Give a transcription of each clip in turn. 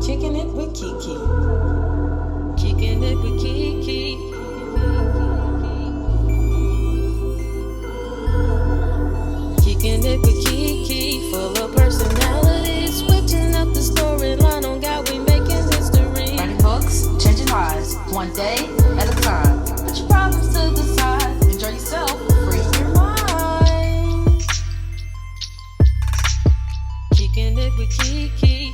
Kicking It With KeKe. Kicking It With KeKe. Kicking It With KeKe. Full of personality. Switching up the storyline on God, we making history. Writing books, changing lives, one day at a time. Put your problems to the side. Enjoy yourself. Free your mind. Kicking It With KeKe.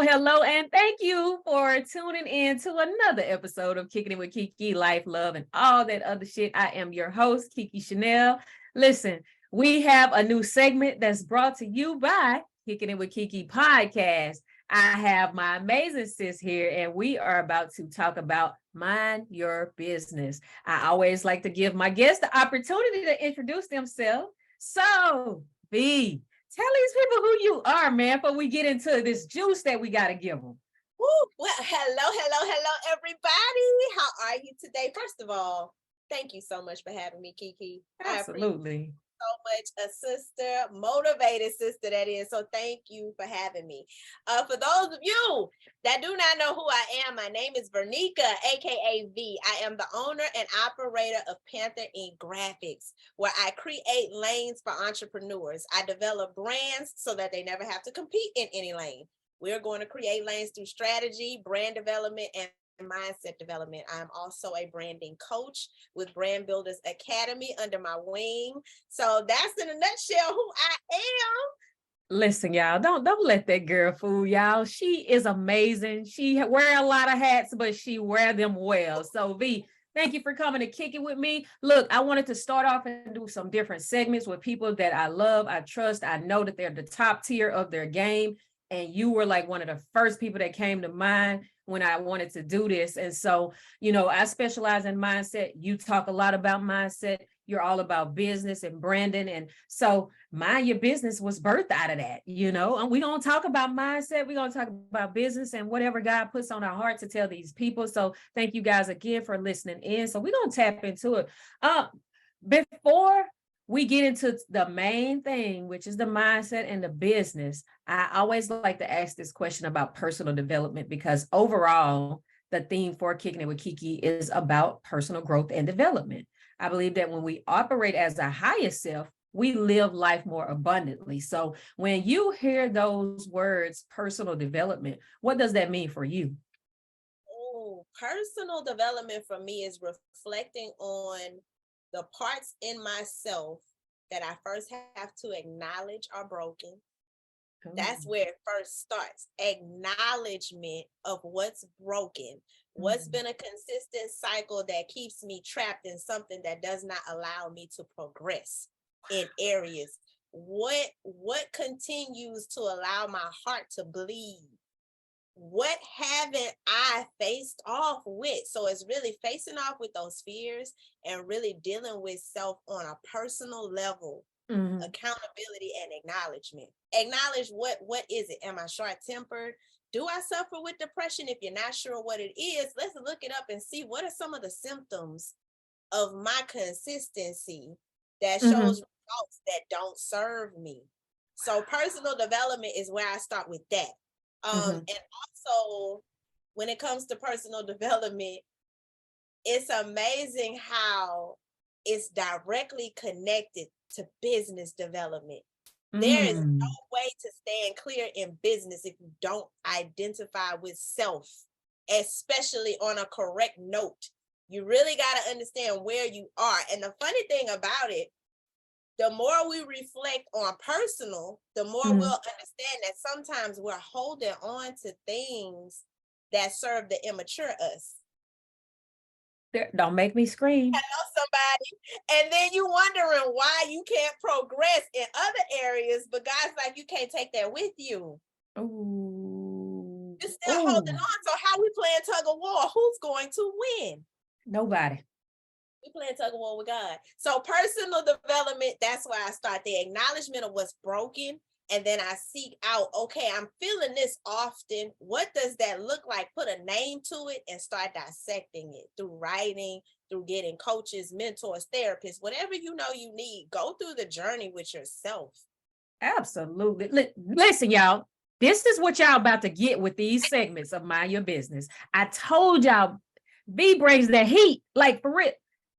Hello, and thank you for tuning in to another episode of Kicking It With KeKe, Life, Love, and all that other shit. I am your host, KeKe Chanel. Listen, we have a new segment that's brought to you by Kicking It With KeKe podcast. I have my amazing sis here, and we are about to talk about mind your business. I always like to give my guests the opportunity to introduce themselves. So, Vee, tell these people who you are, man, before we get into this juice that we got to give them. Woo. Well, hello, everybody. How are you today? First of all, thank you so much for having me, KeKe. Absolutely. So much a sister, motivated sister that is. So thank you for having me. For those of you that do not know who I am, my name is Vernica, aka Vee. I am the owner and operator of Panther and Graphx, where I create lanes for entrepreneurs. I develop brands so that they never have to compete in any lane. We're going to create lanes through strategy, brand development, and mindset development. I'm also a branding coach with Brand Builders Academy under my wing. So that's in a nutshell who I am. Listen, y'all, don't let that girl fool y'all. She is amazing. She wear a lot of hats, but she wear them well. So Vee, thank you for coming to kick it with me. Look, I wanted to start off and do some different segments with people that I love, I trust, I know that they're the top tier of their game. And you were like one of the first people that came to mind when I wanted to do this. And so, I specialize in mindset. You talk a lot about mindset. You're all about business and branding. And so Mind Your Business was birthed out of that, and we're going to talk about mindset. We're going to talk about business and whatever God puts on our heart to tell these people. So thank you guys again for listening in. So we're going to tap into it. Before we get into the main thing, which is the mindset and the business, I always like to ask this question about personal development, because overall, the theme for Kicking It With KeKe is about personal growth and development. I believe that when we operate as our highest self, we live life more abundantly. So when you hear those words, personal development, what does that mean for you? Oh, personal development for me is reflecting on the parts in myself that I first have to acknowledge are broken. That's where it first starts. Acknowledgement of what's broken, what's been a consistent cycle that keeps me trapped in something that does not allow me to progress in areas. What continues to allow my heart to bleed? What haven't I faced off with? So it's really facing off with those fears and really dealing with self on a personal level. Accountability and acknowledgement. Acknowledge what is it? Am I short-tempered? Do I suffer with depression? If you're not sure what it is, let's look it up and see what are some of the symptoms of my consistency that shows results that don't serve me. So personal development is where I start with that. And also, when it comes to personal development, it's amazing how it's directly connected to business development. There is no way to stand clear in business if you don't identify with self, especially on a correct note. You really got to understand where you are. And the funny thing about it, the more we reflect on personal, the more we'll understand that sometimes we're holding on to things that serve the immature us. Don't make me scream. Hello, somebody. And then you wondering why you can't progress in other areas, but God's like, you can't take that with you. Ooh. You're still holding on. So how we playing tug of war? Who's going to win? Nobody. We playing tug of war with God. So personal development, that's why I start the acknowledgement of what's broken And then I seek out, okay, I'm feeling this often. What does that look like? Put a name to it and start dissecting it through writing, through getting coaches, mentors, therapists, whatever you know you need. Go through the journey with yourself. Absolutely. Listen, y'all, this is what y'all about to get with these segments of Mind Your Business. I told y'all, Vee brings the heat, like for real.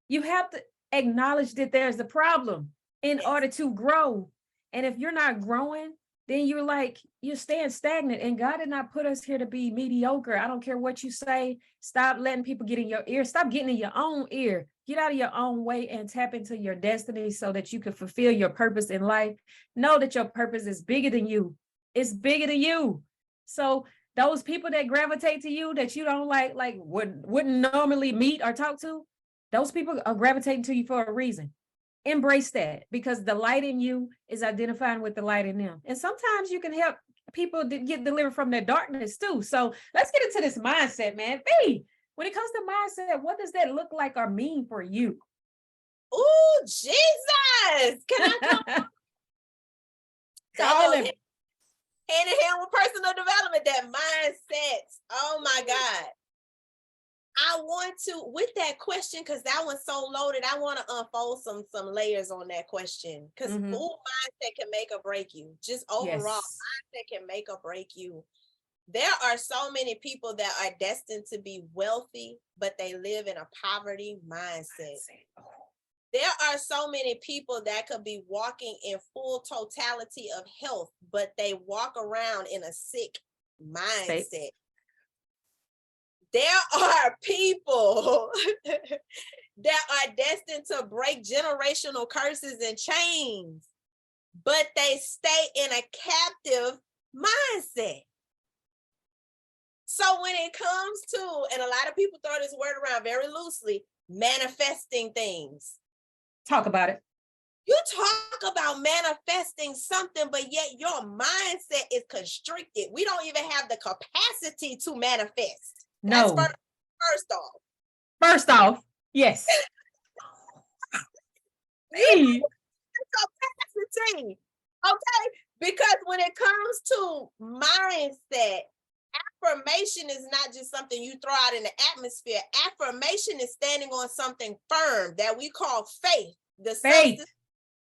You have to acknowledge that there's a problem in order to grow. And if you're not growing, then you're staying stagnant. And God did not put us here to be mediocre. I don't care what you say. Stop letting people get in your ear. Stop getting in your own ear. Get out of your own way and tap into your destiny so that you can fulfill your purpose in life. Know that your purpose is bigger than you. It's bigger than you. So those people that gravitate to you that you don't wouldn't normally meet or talk to, those people are gravitating to you for a reason. Embrace that, because the light in you is identifying with the light in them. And sometimes you can help people get delivered from their darkness too. So let's get into this mindset, man. Vee, when it comes to mindset, what does that look like or mean for you? Oh, Jesus. Can I come? Call him. Hand in hand with personal development, that mindset. Oh my God. I want to, with that question, because that one's so loaded, I want to unfold some layers on that question. Because mindset can make or break you. Just overall, mindset can make or break you. There are so many people that are destined to be wealthy, but they live in a poverty mindset. There are so many people that could be walking in full totality of health, but they walk around in a sick mindset. There are people that are destined to break generational curses and chains, but they stay in a captive mindset. So when it comes to, and a lot of people throw this word around very loosely, manifesting things. Talk about it. You talk about manifesting something, but yet your mindset is constricted. We don't even have the capacity to manifest. No. That's First off, yes. Capacity. Okay? Because when it comes to mindset, affirmation is not just something you throw out in the atmosphere. Affirmation is standing on something firm that we call faith. The substance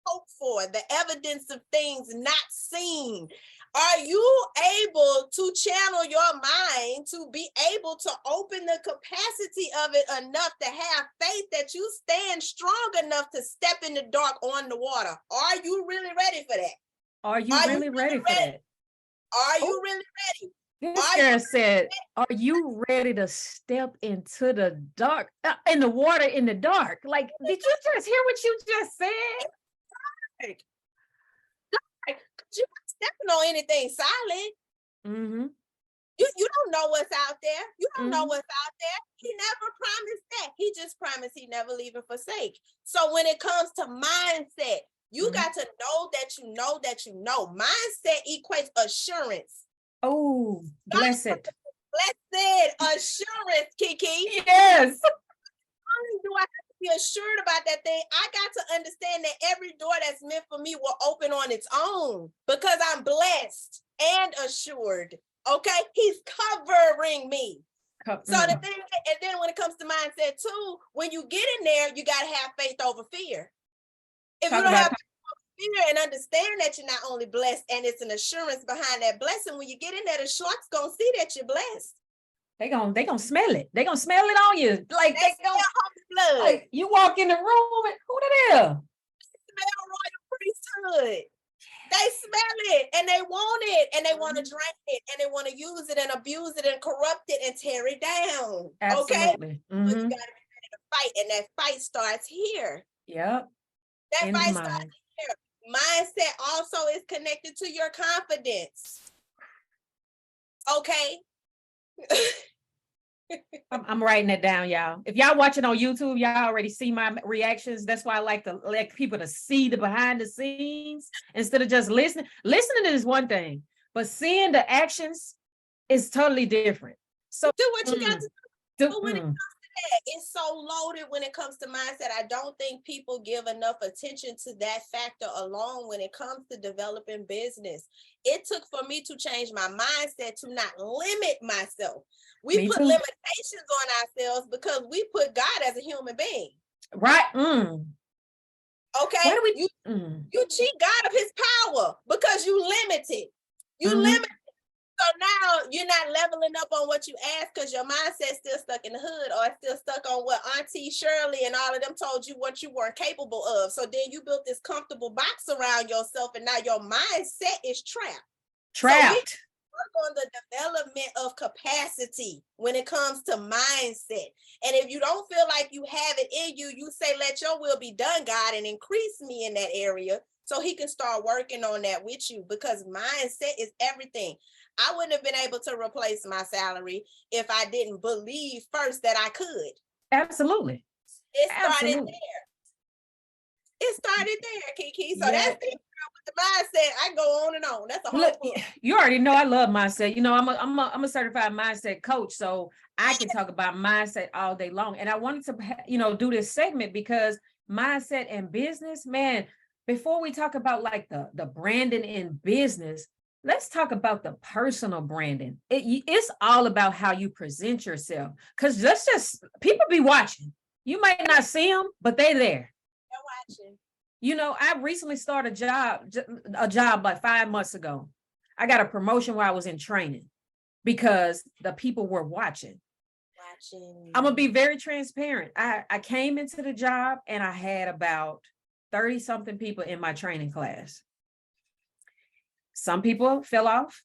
hope for, the evidence of things not seen. Are you able to channel your mind to be able to open the capacity of it enough to have faith that you stand strong enough to step in the dark on the water? Are you really ready for that? Are you really ready for that? Are you really ready? This girl said, are you ready to step into the dark, in the water in the dark? Like, did you just hear what you just said? You're not stepping on anything solid. Mm-hmm. You don't know what's out there. You don't know what's out there. He never promised that. He just promised he never leave and forsake. So when it comes to mindset, you got to know that you know that you know. Mindset equates assurance. Oh, blessed. Blessed assurance, KeKe. Yes. Not only do I have to be assured about that thing, I got to understand that every door that's meant for me will open on its own because I'm blessed and assured. Okay, he's covering me. So the thing, and then when it comes to mindset too, when you get in there, you got to have faith over fear. If you don't have fear and understand that you're not only blessed and it's an assurance behind that blessing, when you get in there, the sharks gonna see that you're blessed. They gonna smell it. They gonna smell it on you. Like they gonna blood. Like you walk in the room and who the hell? They smell royal priesthood. They smell it and they want it and they want to drain it and they want to use it and abuse it and corrupt it and tear it down. Absolutely. Okay, but you gotta be ready to fight, and that fight starts here. Yep. That fight starts here. Mindset also is connected to your confidence. Okay. I'm writing it down, y'all. If y'all watching on YouTube, y'all already see my reactions. That's why I like people to see the behind the scenes instead of just listening. Listening is one thing, but seeing the actions is totally different. So do what you got to do. But when it comes to It's so loaded when it comes to mindset. I don't think people give enough attention to that factor alone when it comes to developing business. It took for me to change my mindset to not limit myself. We Me put too. limitations on ourselves because we put God as a human being. Right. Okay. Why do we You cheat God of his power because you limited. You Mhm. limit. So now you're not leveling up on what you asked because your mindset's still stuck in the hood, or it's still stuck on what Auntie Shirley and all of them told you what you weren't capable of. So then you built this comfortable box around yourself, and now your mindset is trapped. So we work on the development of capacity when it comes to mindset. And if you don't feel like you have it in you, you say, let your will be done, God, and increase me in that area so he can start working on that with you, because mindset is everything. I wouldn't have been able to replace my salary if I didn't believe first that I could. Absolutely. It started Absolutely. there. It started there, KeKe. So Yeah. that's the with the mindset. I go on and on. That's a whole Look, book. you already know I love mindset. You know, I'm a certified mindset coach, so I can talk about mindset all day long. And I wanted to, do this segment because mindset and business, man, before we talk about like the branding in business, let's talk about the personal branding. It's all about how you present yourself, because that's just people be watching. You might not see them, but they're there. They're watching. I recently started a job like 5 months ago. I got a promotion while I was in training because the people were watching. I'm gonna be very transparent. I came into the job and I had about 30 something people in my training class. Some people fell off.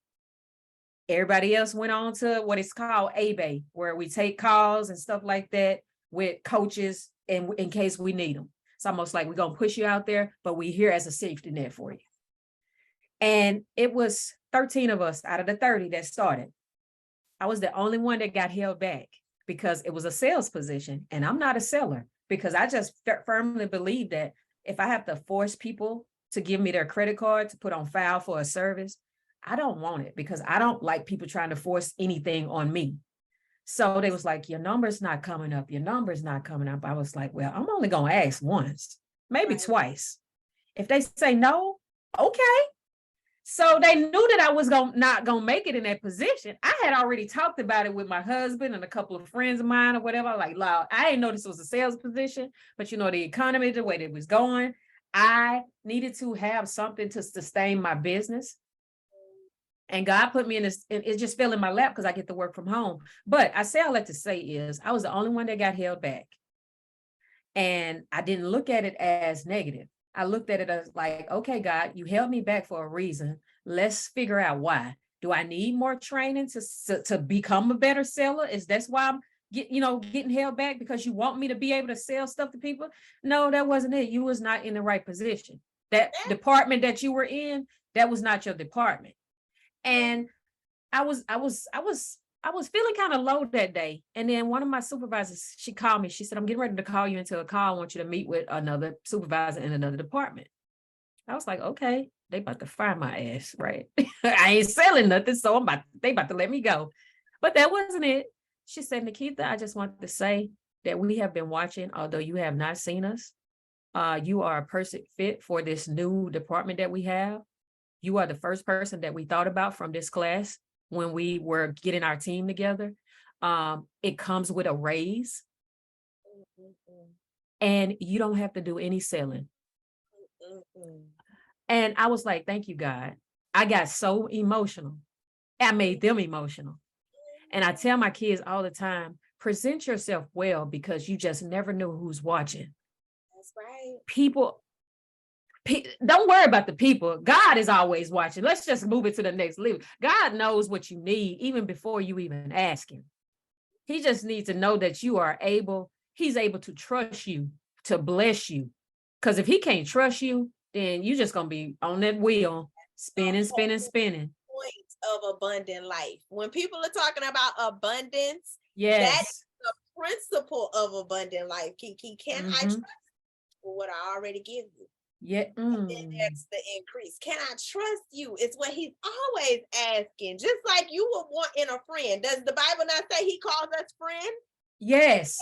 Everybody else went on to what is called ABA, where we take calls and stuff like that with coaches in case we need them. It's almost like we're going to push you out there, but we're here as a safety net for you. And it was 13 of us out of the 30 that started. I was the only one that got held back because it was a sales position. And I'm not a seller, because I just firmly believe that if I have to force people to give me their credit card to put on file for a service, I don't want it, because I don't like people trying to force anything on me. So they was like, your number's not coming up. Your number's not coming up. I was like, well, I'm only going to ask once, maybe twice. If they say no, okay. So they knew that I was not going to make it in that position. I had already talked about it with my husband and a couple of friends of mine or whatever. Like, I didn't know this was a sales position, but the economy, the way that it was going, I needed to have something to sustain my business. And God put me in this, it just fell in my lap because I get to work from home. But I say all that to say is I was the only one that got held back. And I didn't look at it as negative. I looked at it as like, okay, God, you held me back for a reason. Let's figure out why. Do I need more training to become a better seller? Is that's why I'm getting held back, because you want me to be able to sell stuff to people? No, that wasn't it. You was not in the right position. That department that you were in, that was not your department. And I was feeling kind of low that day. And then one of my supervisors, she called me. She said, I'm getting ready to call you into a call. I want you to meet with another supervisor in another department. I was like, okay, they about to fire my ass, right? I ain't selling nothing, so they about to let me go. But that wasn't it. She said, Nikita, I just wanted to say that we have been watching, although you have not seen us. You are a perfect fit for this new department that we have. You are the first person that we thought about from this class when we were getting our team together. It comes with a raise. And you don't have to do any selling. And I was like, thank you, God. I got so emotional. I made them emotional. And I tell my kids all the time, present yourself well, because you just never know who's watching. That's right. People, don't worry about the people. God is always watching. Let's just move it to the next level. God knows what you need even before you even ask him. He just needs to know that he's able to trust you, to bless you. Because if he can't trust you, then you're just going to be on that wheel, spinning. Point of abundant life. When people are talking about abundance, yes, that is the principle of abundant life. KeKe, can I trust for what I already give you? Yeah. And then that's the increase. Can I trust you? It's what he's always asking. Just like you would want in a friend. Does the Bible not say he calls us friend? Yes.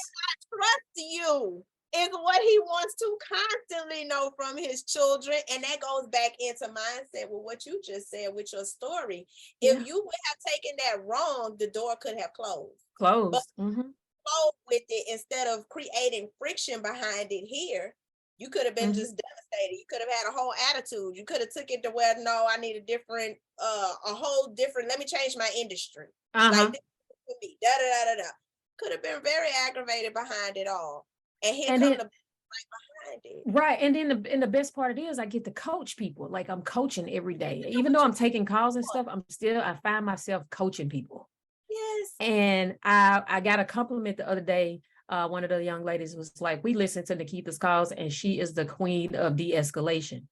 Trust you is what he wants to constantly know from his children. And that goes back into mindset with what you just said with your story. If you would have taken that wrong, the door could have closed. But flow with it instead of creating friction behind it here. You could have been just devastated. You could have had a whole attitude. You could have took it to where, no, I need a different, a whole different, let me change my industry. Like this could be da da da da da. Could have been very aggravated behind it all. And here come the right behind it. Right. And then the best part of it is I get to coach people. Like I'm coaching every day. Even though I'm taking calls and stuff, I find myself coaching people. Yes. And I got a compliment the other day. One of the young ladies was like, we listen to Nikita's calls and she is the queen of de-escalation.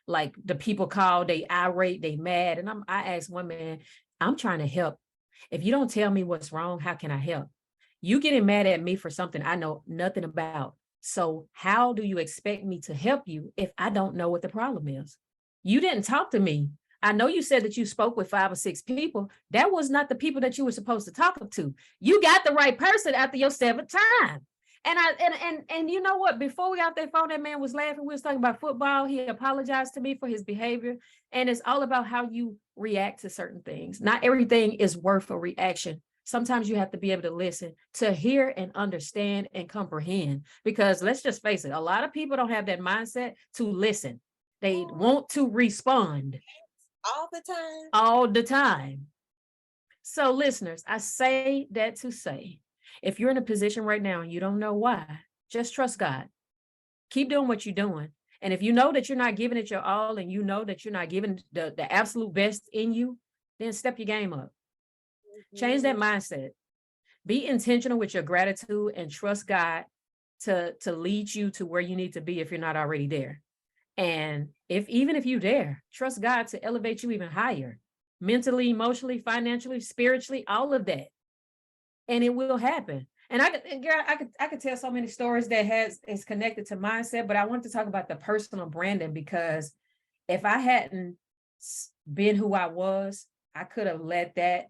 Like the people call, they irate, they mad. And I asked one man, I'm trying to help. If you don't tell me what's wrong, how can I help? You getting mad at me for something I know nothing about. So how do you expect me to help you if I don't know what the problem is? You didn't talk to me. I know you said that you spoke with 5 or 6 people. That was not the people that you were supposed to talk to. You got the right person after your 7th time. And you know what? Before we got that phone, that man was laughing. We was talking about football. He apologized to me for his behavior. And it's all about how you react to certain things. Not everything is worth a reaction. Sometimes you have to be able to listen, to hear and understand and comprehend. Because let's just face it, a lot of people don't have that mindset to listen. They want to respond. All the time. All the time. So listeners, I say that to say, if you're in a position right now and you don't know why, just trust God. Keep doing what you're doing. And if you know that you're not giving it your all and you know that you're not giving the absolute best in you, then step your game up. Change that mindset. Be intentional with your gratitude and trust God to lead you to where you need to be if you're not already there. And even if you're there, trust God to elevate you even higher, mentally, emotionally, financially, spiritually, all of that. And it will happen. And I could tell so many stories that is connected to mindset, but I want to talk about the personal branding, because if I hadn't been who I was, I could have let that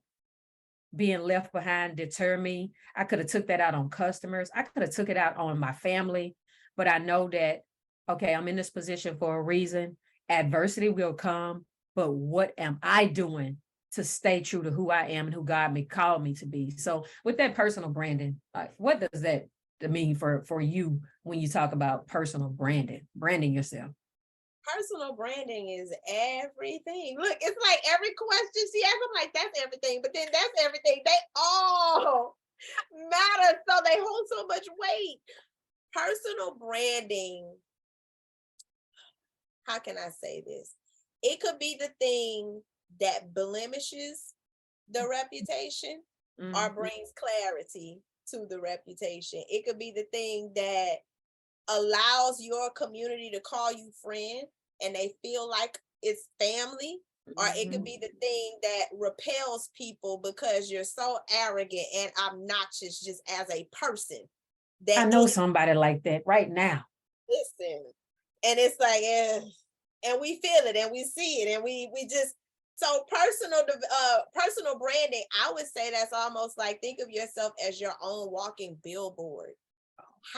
being left behind deter me. I could have took that out on customers. I could have took it out on my family, but I know that, okay, I'm in this position for a reason. Adversity will come, but what am I doing to stay true to who I am and who God may call me to be? So with that personal branding, what does that mean for you when you talk about personal branding yourself? Personal branding is everything. Look, it's like every question she asks, I'm like, that's everything. But then that's everything. They all matter. So they hold so much weight. Personal branding, how can I say this? It could be the thing that blemishes the reputation or brings clarity to the reputation. It could be the thing that allows your community to call you friend and they feel like it's family, or it could be the thing that repels people because you're so arrogant and obnoxious just as a person. That I know somebody like that right now. Listen, and it's like, and we feel it and we see it and we just, so personal branding, I would say that's almost like, think of yourself as your own walking billboard.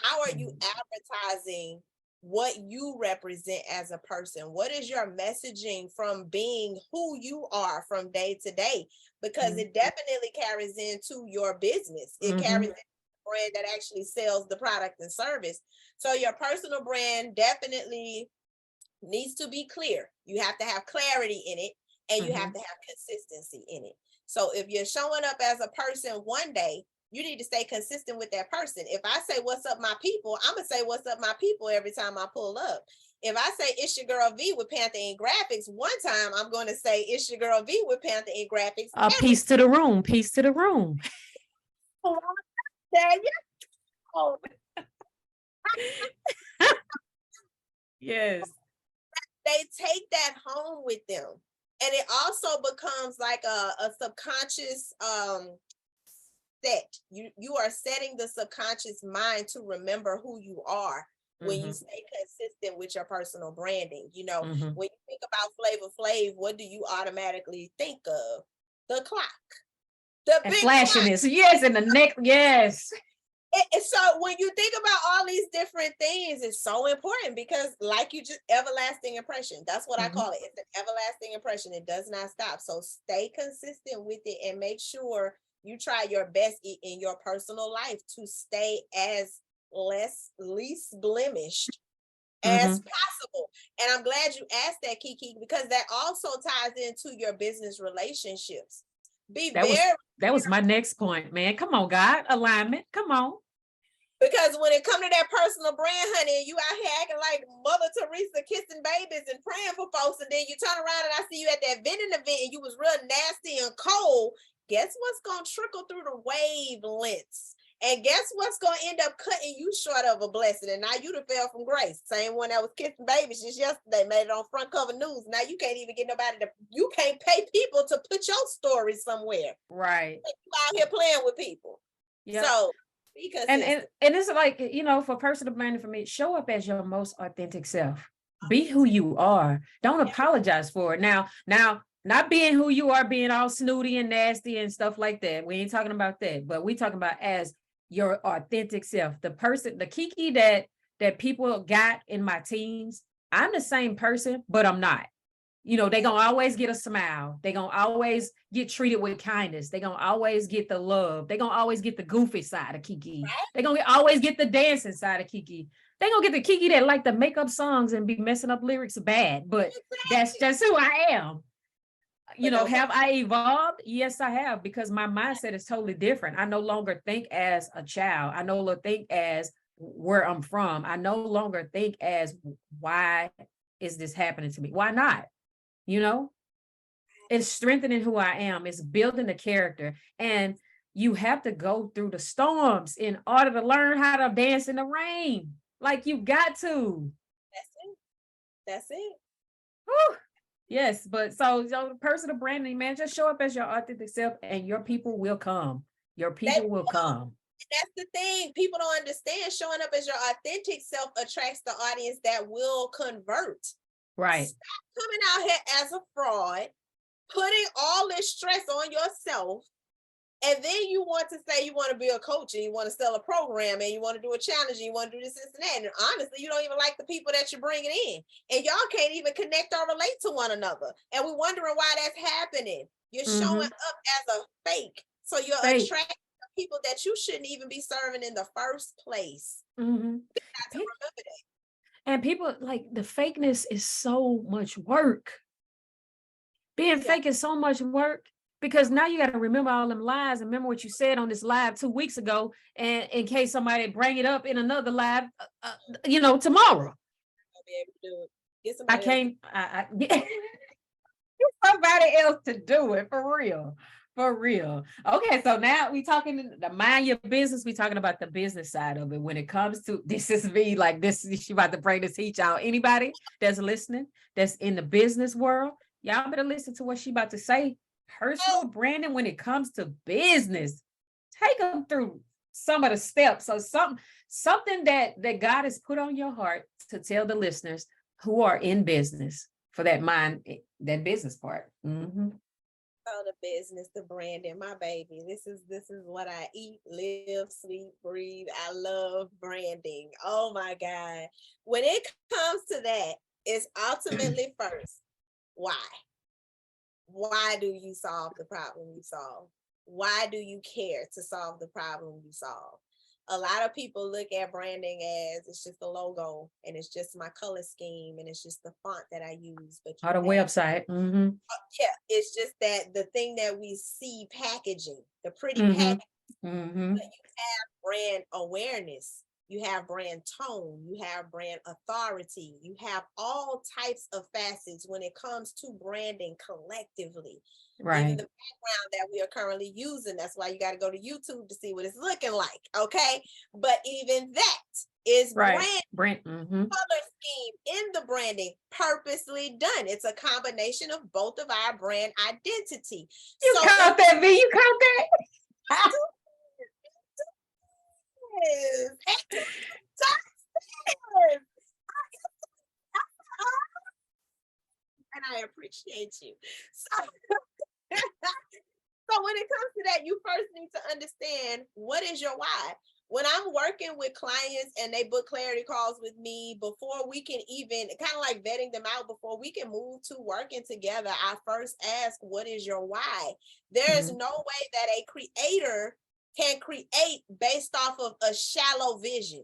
How are you advertising what you represent as a person? What is your messaging from being who you are from day to day? Because it definitely carries into your business. It carries into the brand that actually sells the product and service. So your personal brand definitely needs to be clear. You have to have clarity in it, and you have to have consistency in it. So if you're showing up as a person one day, you need to stay consistent with that person. If I say, what's up, my people, I'm going to say, what's up, my people, every time I pull up. If I say, it's your girl V with Panther and Graphx, one time I'm going to say, it's your girl V with Panther and Graphx. Peace to the room. Peace to the room. There you go. Yes. They take that home with them. And it also becomes like a subconscious set. You are setting the subconscious mind to remember who you are when you stay consistent with your personal branding. You know, when you think about Flavor Flav, what do you automatically think of? The clock. The and big flashiness. Yes, and the neck. Yes. So when you think about all these different things, it's so important because, like you just everlasting impression. That's what I call it. It's an everlasting impression. It does not stop. So stay consistent with it and make sure you try your best in your personal life to stay as least blemished as possible. And I'm glad you asked that, KeKe, because that also ties into your business relationships. That was my next point, man. Come on, God, alignment. Come on. Because when it comes to that personal brand, honey, you out here acting like Mother Teresa kissing babies and praying for folks, and then you turn around and I see you at that vending event and you was real nasty and cold. Guess what's gonna trickle through the wavelengths? And guess what's gonna end up cutting you short of a blessing? And now you done fell from grace. Same one that was kissing babies just yesterday, made it on front cover news. Now you can't even get nobody you can't pay people to put your story somewhere. Right. You out here playing with people. Yeah. So because and it's like, you know, for personal branding, for me, show up as your most authentic self. Be who you are. Don't apologize for it. Now, not being who you are, being all snooty and nasty and stuff like that. We ain't talking about that, but we talking about as your authentic self. The person, the KeKe that people got in my teams, I'm the same person, but I'm not. You know, they gonna always get a smile. They gonna always get treated with kindness. They gonna always get the love. They gonna always get the goofy side of KeKe. They gonna always get the dancing side of KeKe. They gonna get the KeKe that like to make up songs and be messing up lyrics bad, but that's just who I am. You know, have I evolved? Yes, I have, because my mindset is totally different. I no longer think as a child. I no longer think as where I'm from. I no longer think as, why is this happening to me? Why not? You know, it's strengthening who I am. It's building the character. And you have to go through the storms in order to learn how to dance in the rain. Like, you got to. That's it. Whew. Yes, but so personal branding, man, just show up as your authentic self and your people will come. Your people will come. That's the thing. People don't understand. Showing up as your authentic self attracts the audience that will convert. Right. Stop coming out here as a fraud, putting all this stress on yourself, and then you want to say you want to be a coach and you want to sell a program and you want to do a challenge and you want to do this and that. And honestly, you don't even like the people that you're bringing in, and y'all can't even connect or relate to one another. And we're wondering why that's happening. You're showing up as a fake, so you're attracting people that you shouldn't even be serving in the first place. You got to remember that. And people, like, the fakeness is so much work. Being fake is so much work, because now you got to remember all them lies and remember what you said on this live 2 weeks ago, and in case somebody bring it up in another live, you know, tomorrow. I'll be able to do it. Get I can't. Get somebody else to do it, for real. For real. Okay, so now we talking the mind your business. We talking about the business side of it. When it comes to this, is me like this. She about to bring this heat out. Anybody that's listening, that's in the business world, y'all better listen to what she about to say. Personal branding when it comes to business. Take them through some of the steps or something that God has put on your heart to tell the listeners who are in business for that business part. Oh, the business, the branding, my baby. This is what I eat, live, sleep, breathe. I love branding. Oh my God. When it comes to that, it's ultimately first, why? Why do you solve the problem you solve? Why do you care to solve the problem you solve? A lot of people look at branding as it's just a logo and it's just my color scheme and it's just the font that I use. But on the website. Yeah, it's just that the thing that we see packaging, the pretty packaging. But you have brand awareness, you have brand tone, you have brand authority, you have all types of facets when it comes to branding collectively. Right. Even the background that we are currently using, that's why you got to go to YouTube to see what it's looking like. Okay. But even that is brand color scheme in the branding, purposely done. It's a combination of both of our brand identity. You caught that, V? You caught that? And I appreciate you. So when it comes to that, you first need to understand, what is your why? when I'm working with clients and they book clarity calls with me, before we can even kind of like vetting them out, before we can move to working together, I first ask, what is your why? There is no way that a creator can create based off of a shallow vision.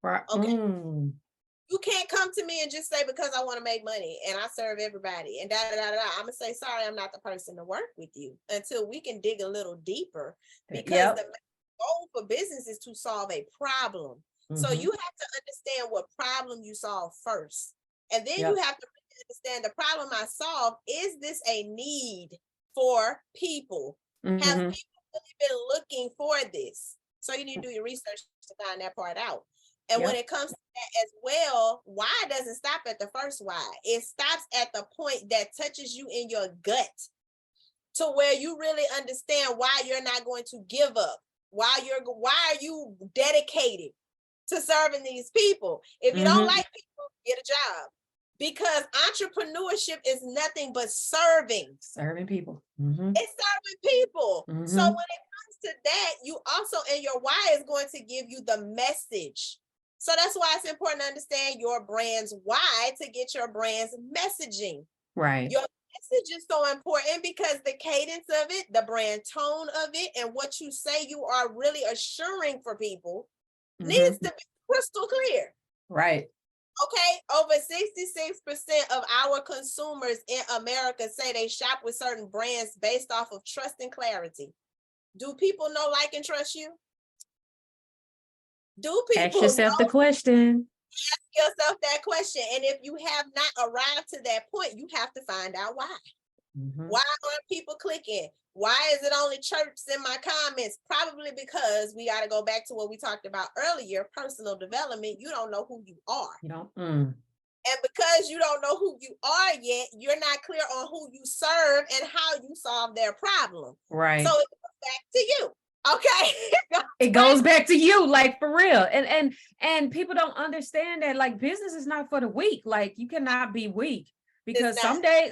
Right. Okay. You can't come to me and just say, because I want to make money and I serve everybody and da da da da. I'm gonna say, sorry, I'm not the person to work with you, until we can dig a little deeper, because the goal for business is to solve a problem. So you have to understand what problem you solve first. And then you have to understand the problem I solve. Is this a need for people? Have people really been looking for this? So you need to do your research to find that part out. And when it comes to that as well, why doesn't stop at the first why. It stops at the point that touches you in your gut, to where you really understand why you're not going to give up. Why are you dedicated to serving these people? If you don't like people, get a job. Because entrepreneurship is nothing but serving people. It's serving people. So when it comes to that, you also, and your why is going to give you the message. So that's why it's important to understand your brand's why, to get your brand's messaging. Right. Your message is so important, because the cadence of it, the brand tone of it, and what you say you are really assuring for people needs to be crystal clear. Right. Okay, over 66% of our consumers in America say they shop with certain brands based off of trust and clarity. Do people know, like, and trust you? Do people ask yourself the question? Ask yourself that question. And if you have not arrived to that point, you have to find out why. Why aren't people clicking? Why is it only chirps in my comments? Probably because we got to go back to what we talked about earlier, personal development. You don't know who you are. You don't. And because you don't know who you are yet, you're not clear on who you serve and how you solve their problem. Right. So it goes back to you. Okay. It goes back to you, like, for real. And people don't understand that, like, business is not for the weak. Like, you cannot be weak, because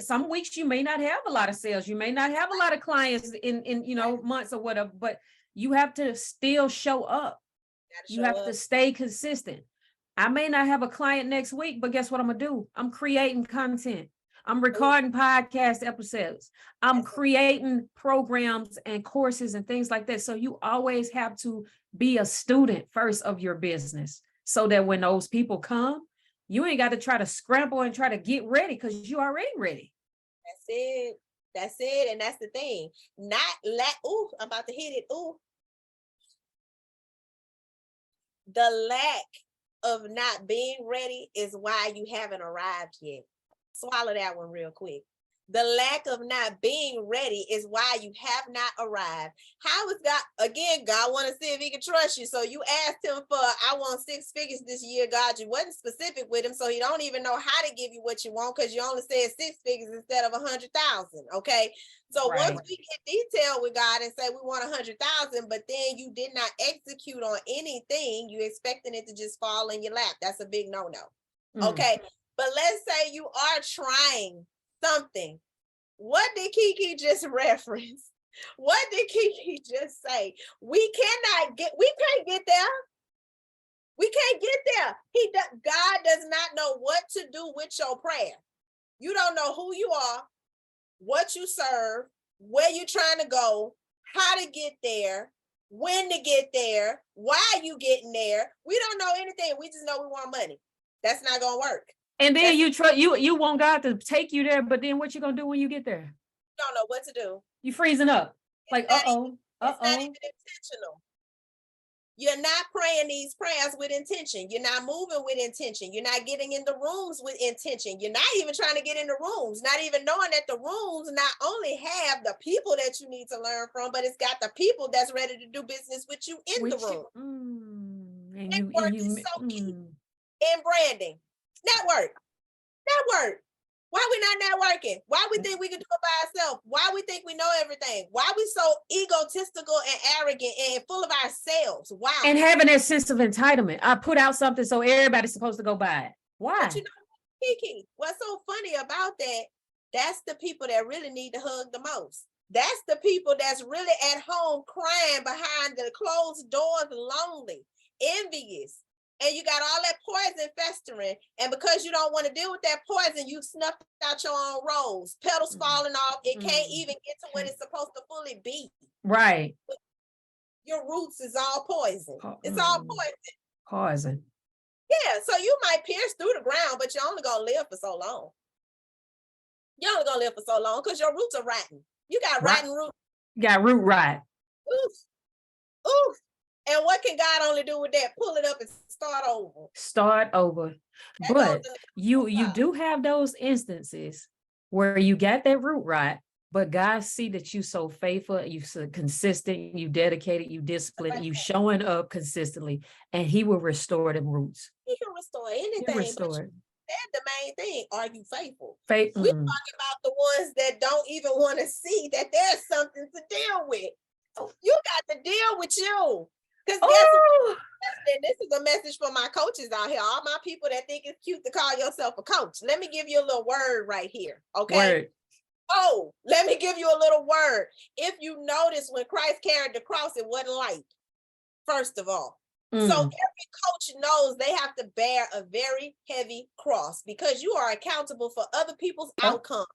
some weeks you may not have a lot of sales. You may not have a lot of clients in months or whatever, but you have to still show up. You have to stay consistent. I may not have a client next week, but guess what I'm gonna do? I'm creating content. I'm recording podcast episodes. I'm creating programs and courses and things like that. So you always have to be a student first of your business, so that when those people come, you ain't got to try to scramble and try to get ready, because you already ready. That's it. That's it. And that's the thing. I'm about to hit it. The lack of not being ready is why you haven't arrived yet. Swallow that one real quick. The lack of not being ready is why you have not arrived. How is God? Again, God want to see if he can trust you. So you asked him for, I want 6 figures this year, God. You wasn't specific with him, so he don't even know how to give you what you want, because you only said 6 figures instead of 100,000. Okay. So once we get detailed with God and say we want 100,000, but then you did not execute on anything, you expecting it to just fall in your lap. That's a big no-no. Okay. But let's say you are trying something. What did KeKe just reference? What did KeKe just say? We can't get there. We can't get there. God does not know what to do with your prayer. You don't know who you are, what you serve, where you're trying to go, how to get there, when to get there, why you getting there. We don't know anything. We just know we want money. That's not gonna work. And then you want God to take you there, but then what you gonna do when you get there? You don't know what to do. You freezing up. Like, It's not even intentional. You're not praying these prayers with intention. You're not moving with intention. You're not getting in the rooms with intention. You're not even trying to get in the rooms, not even knowing that the rooms not only have the people that you need to learn from, but it's got the people that's ready to do business with you in the room. Network is so key in branding. Network. Why we not networking? Why we think we can do it by ourselves? Why we think we know everything? Why we so egotistical and arrogant and full of ourselves? Why? And having that sense of entitlement. I put out something so everybody's supposed to go buy it. Why? But you know, KeKe, what's so funny about that? That's the people that really need to hug the most. That's the people that's really at home crying behind the closed doors lonely. envious, and you got all that poison festering. And because you don't want to deal with that poison, you snuffed out your own rose, petals falling off. It can't even get to what it's supposed to fully be. Right. Your roots is all poison. It's all poison. Poison. Yeah, so you might pierce through the ground, but you're only gonna live for so long. You're only gonna live for so long because your roots are rotten. You got rotten roots. You got root rot. Oof. Oof. And what can God only do with that? Pull it up and start over. Start over. But you do have those instances where you got that root rot, but God see that you so faithful, you so consistent, you dedicated, you disciplined, you showing up consistently, and he will restore them roots. He can restore anything. Restore it. That's the main thing. Are you faithful? We're talking about the ones that don't even want to see that there's something to deal with. You got to deal with you. Because this is a message for my coaches out here. All my people that think it's cute to call yourself a coach. Let me give you a little word right here. Okay. Word. Oh, let me give you a little word. If you notice, when Christ carried the cross, it wasn't light. First of all. So every coach knows they have to bear a very heavy cross because you are accountable for other people's outcomes.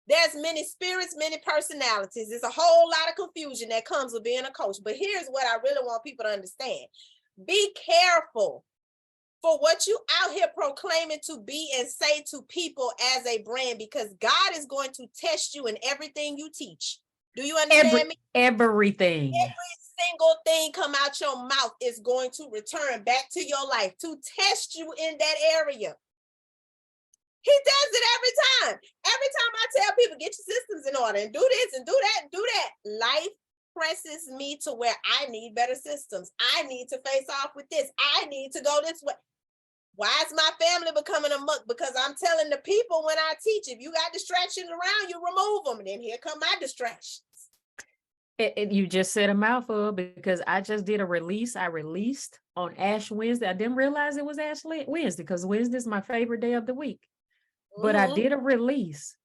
There's many spirits, many personalities. There's a whole lot of confusion that comes with being a coach. But here's what I really want people to understand. Be careful for what you out here proclaiming to be and say to people as a brand, because God is going to test you in everything you teach. Do you understand me? Everything. Every single thing come out your mouth is going to return back to your life to test you in that area. He does it every time. Every time I tell people, get your systems in order and do this and do that and do that. Life presses me to where I need better systems. I need to face off with this. I need to go this way. Why is my family becoming a muck? Because I'm telling the people when I teach, if you got distractions around, you remove them. And then here come my distractions. You just said a mouthful, because I just did a release. I released on Ash Wednesday. I didn't realize it was Ash Wednesday because Wednesday is my favorite day of the week. But I did a release.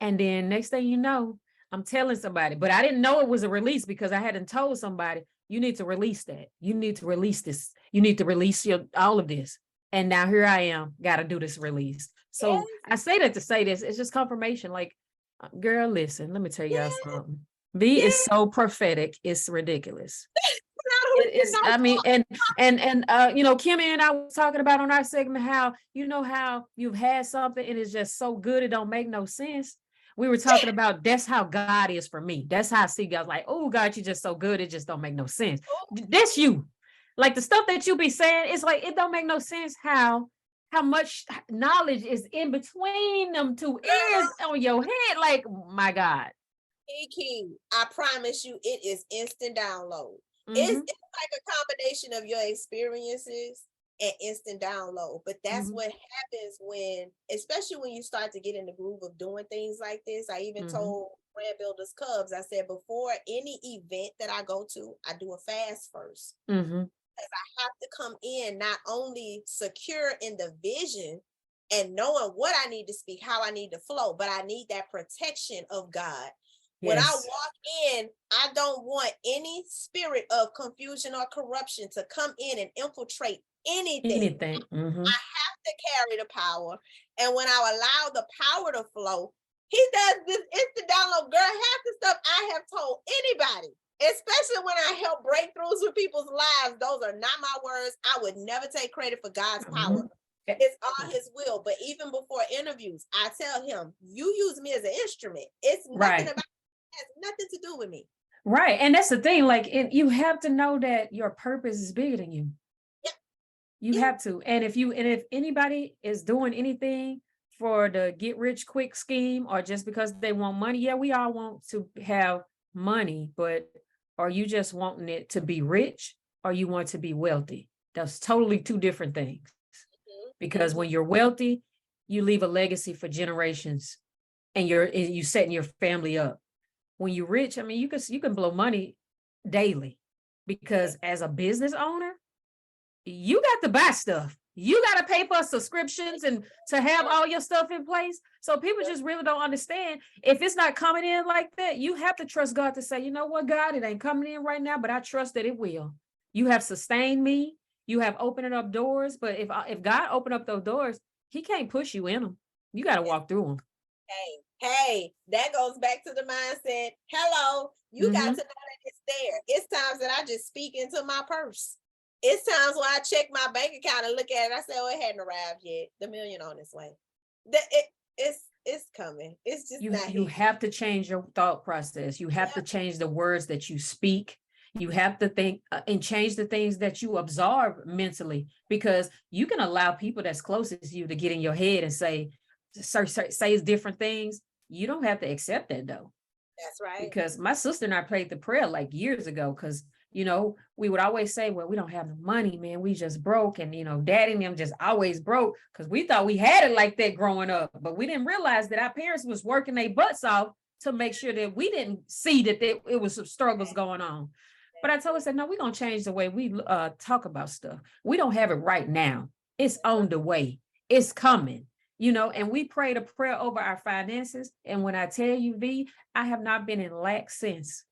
And then next thing you know, I'm telling somebody, but I didn't know it was a release because I hadn't told somebody, you need to release that. You need to release this. You need to release all of this. And now here I am, got to do this release. So I say that to say this, it's just confirmation. Like, girl, listen, let me tell y'all something. Vee is so prophetic. It's ridiculous. I mean, and you know, Kimmy and I was talking about on our segment how, you know, how you've had something and it's just so good it don't make no sense. We were talking about that's how God is for me. That's how I see God. Like, oh God, you're just so good, it just don't make no sense. That's you. Like the stuff that you be saying, it's like it don't make no sense how much knowledge is in between them two ears on your head. Like, my God. KeKe, I promise you, it is instant download. It's like a combination of your experiences and instant download. But that's what happens when, especially when you start to get in the groove of doing things like this. I even told Brand Builders Cubs, I said, before any event that I go to, I do a fast first. Because I have to come in not only secure in the vision and knowing what I need to speak, how I need to flow, but I need that protection of God. When I walk in, I don't want any spirit of confusion or corruption to come in and infiltrate anything. I have to carry the power. And when I allow the power to flow, he does this instant download. Girl, half the stuff I have told anybody, especially when I help breakthroughs with people's lives, those are not my words. I would never take credit for God's power. It's all his will. But even before interviews, I tell him, you use me as an instrument. It's nothing about has nothing to do with me. Right. And that's the thing. Like, you have to know that your purpose is bigger than you. You have to. And if anybody is doing anything for the get rich quick scheme or just because they want money, we all want to have money, but are you just wanting it to be rich or you want to be wealthy? That's totally two different things. Because when you're wealthy, you leave a legacy for generations and you setting your family up. When you're rich, I mean, you can blow money daily because as a business owner, you got to buy stuff. You got to pay for subscriptions and to have all your stuff in place. So people just really don't understand. If it's not coming in like that, you have to trust God to say, you know what, God, it ain't coming in right now, but I trust that it will. You have sustained me. You have opening up doors, but if God open up those doors, he can't push you in them. You got to walk through them. Hey, that goes back to the mindset. Hello, you got to know that it's there. It's times that I just speak into my purse. It's times when I check my bank account and look at it. I say, oh, it hadn't arrived yet. The million on its way. It's coming. It's just you have to change your thought process. You have to change the words that you speak. You have to think and change the things that you absorb mentally, because you can allow people that's closest to you to get in your head and say different things. You don't have to accept that though. That's right. Because my sister and I prayed the prayer like years ago, because we would always say, well, we don't have the money, man. We just broke. And, daddy and them just always broke, because we thought we had it like that growing up. But we didn't realize that our parents was working their butts off to make sure that we didn't see that it was some struggles going on. But I told her, no, we're going to change the way we talk about stuff. We don't have it right now. It's on the way. It's coming. And we prayed a prayer over our finances. And when I tell you, V, I have not been in lack since.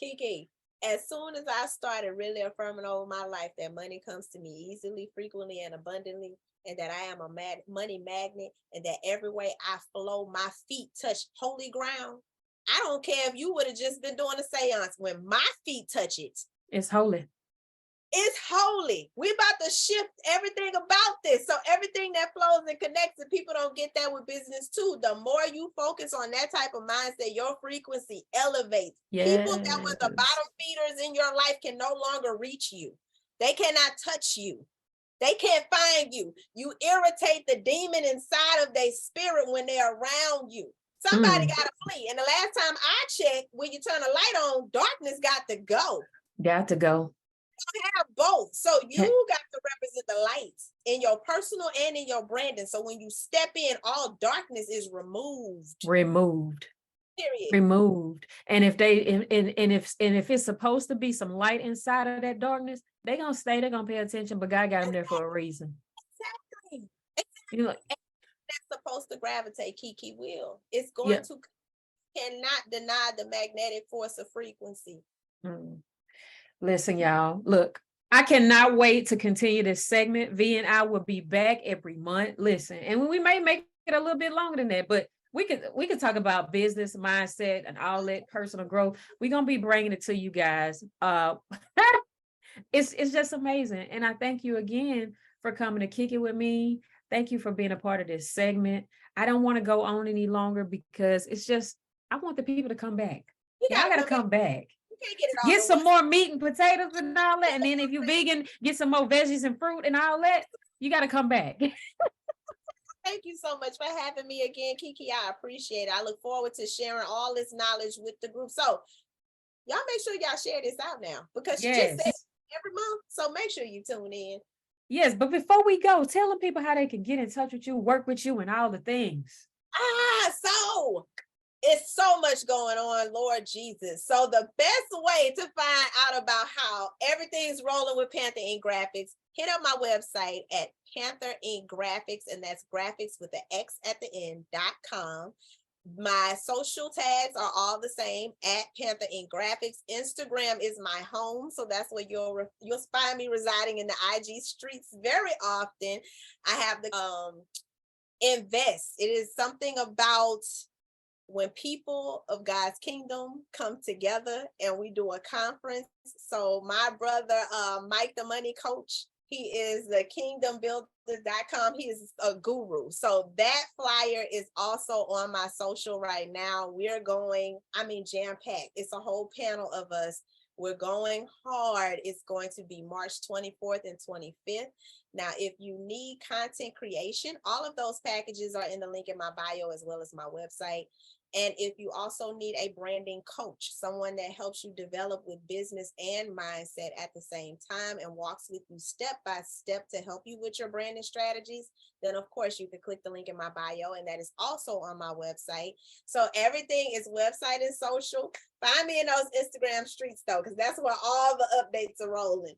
KeKe, as soon as I started really affirming over my life that money comes to me easily, frequently, and abundantly, and that I am a money magnet, and that every way I flow, my feet touch holy ground. I don't care if you would have just been doing a seance. When my feet touch it, it's holy. It's holy. We about to shift everything about this. So everything that flows and connects, and people don't get that with business too. The more you focus on that type of mindset, your frequency elevates. Yes. People that were the bottom feeders in your life can no longer reach you. They cannot touch you. They can't find you. You irritate the demon inside of their spirit when they're around you. Somebody got to flee. And the last time I checked, when you turn the light on, darkness got to go. Got to go. You have both. So you got to represent the lights in your personal and in your branding. So when you step in, all darkness is removed. Period. Removed. And if if it's supposed to be some light inside of that darkness, they're gonna stay, they're gonna pay attention, but God got them there for a reason. Exactly. That's supposed to gravitate. KeKe will. It's going to cannot deny the magnetic force of frequency. Listen, y'all, look, I cannot wait to continue this segment. Vee and I will be back every month. Listen, and we may make it a little bit longer than that, but we could talk about business mindset and all that personal growth. We're gonna be bringing it to you guys. It's just amazing, and I thank you again for coming to kick it with me. Thank you for being a part of this segment. I don't want to go on any longer because it's just I want the people to come back. I gotta come back. Get some more meat and potatoes and all that. And then if you're vegan, get some more veggies and fruit and all that. You got to come back. Thank you so much for having me again, KeKe. I appreciate it. I look forward to sharing all this knowledge with the group. So y'all make sure y'all share this out now, because you just said every month. So make sure you tune in. Yes, but before we go, tell them people how they can get in touch with you, work with you, and all the things. So it's so much going on, Lord Jesus. So the best way to find out about how everything's rolling with Panther Inc. Graphx, hit up my website at Panther Inc. Graphx, and that's graphics with the X at the end.com. My social tags are all the same at Panther Inc. Graphx. Instagram is my home, so that's where you'll find me residing in the IG streets very often. I have the invest. It is something about when people of God's kingdom come together and we do a conference. So my brother, Mike, the money coach, he is the kingdombuilder.com. He is a guru. So that flyer is also on my social right now. We're going, jam-packed. It's a whole panel of us. We're going hard. It's going to be March 24th and 25th. Now, if you need content creation, all of those packages are in the link in my bio as well as my website. And if you also need a branding coach, someone that helps you develop with business and mindset at the same time and walks with you step by step to help you with your branding strategies, then of course you can click the link in my bio, and that is also on my website. So everything is website and social. Find me in those Instagram streets though, because that's where all the updates are rolling.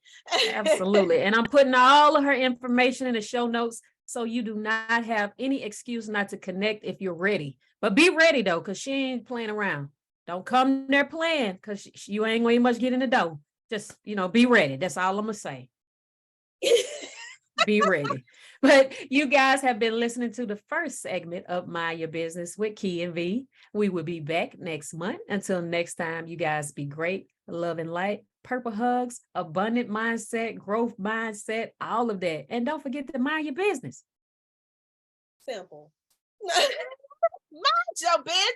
Absolutely. And I'm putting all of her information in the show notes, so you do not have any excuse not to connect if you're ready. But be ready though, because she ain't playing around. Don't come there playing, because you ain't going to much get in the door. Just, be ready. That's all I'm going to say. Be ready. But you guys have been listening to the first segment of Mind Your Business with Key and V. We will be back next month. Until next time, you guys be great, love and light, purple hugs, abundant mindset, growth mindset, all of that. And don't forget to mind your business. Simple. Mind your business.